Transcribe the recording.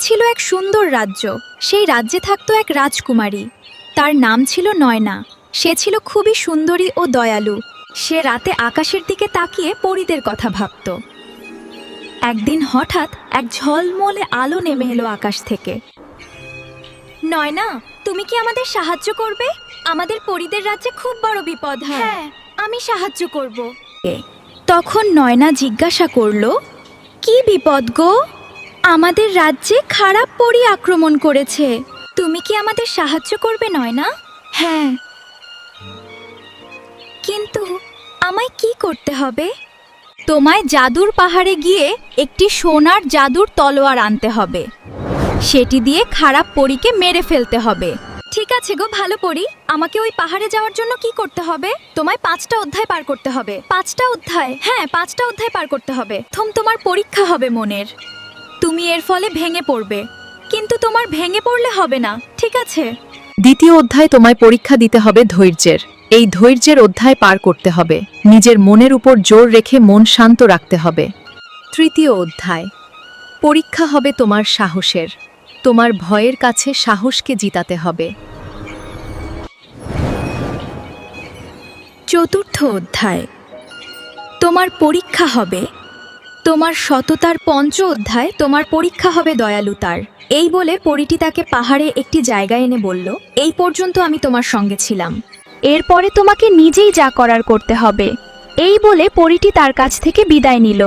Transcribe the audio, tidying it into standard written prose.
ছিল এক সুন্দর রাজ্য। সেই রাজ্যে থাকতো এক রাজকুমারী। তার নাম ছিল নয়না। সে ছিল খুবই সুন্দরী ও দয়ালু। সে রাতে আকাশের দিকে তাকিয়ে পরীদের কথা ভাবত। একদিন হঠাৎ এক ঝলমলে আলো নেমে এলো আকাশ থেকে। নয়না, তুমি কি আমাদের সাহায্য করবে? আমাদের পরীদের রাজ্যে খুব বড় বিপদ হয়। হ্যাঁ, আমি সাহায্য করব। তখন নয়না জিজ্ঞাসা করল, কি বিপদ গো? আমাদের রাজ্যে খারাপ পরী আক্রমণ করেছে। তুমি কি আমাদের সাহায্য করবে নয়না? হ্যাঁ, কিন্তু আমায় কি করতে হবে? তোমায় জাদুর পাহাড়ে গিয়ে একটি সোনার জাদুর তলোয়ার আনতে হবে। সেটি দিয়ে খারাপ পরীকে মেরে ফেলতে হবে। ঠিক আছে গো ভালো পরী, আমাকে ওই পাহাড়ে যাওয়ার জন্য কি করতে হবে? তোমায় 5টা অধ্যায় পার করতে হবে। 5টা অধ্যায়? হ্যাঁ, 5টা অধ্যায় পার করতে হবে। তোমার পরীক্ষা হবে মনের। তুমি এর ফলে ভেঙে পড়বে, কিন্তু তোমার ভেঙে পড়লে হবে না, ঠিক আছে? দ্বিতীয় অধ্যায় তোমায় পরীক্ষা দিতে হবে ধৈর্যের। এই ধৈর্যের অধ্যায় পার করতে হবে। নিজের মনের উপর জোর রেখে মন শান্ত রাখতে হবে। তৃতীয় অধ্যায় পরীক্ষা হবে তোমার সাহসের। তোমার ভয়ের কাছে সাহসকে জিতাতে হবে। চতুর্থ অধ্যায় তোমার পরীক্ষা হবে তোমার সততার। 5 অধ্যায় তোমার পরীক্ষা হবে দয়ালুতার। এই বলে পরীটি তাকে পাহাড়ে একটি জায়গায় এনে বলল, এই পর্যন্ত আমি তোমার সঙ্গে ছিলাম। এরপরে তোমাকে নিজেই যা করার করতে হবে। এই বলে পরীটি তার কাছ থেকে বিদায় নিল।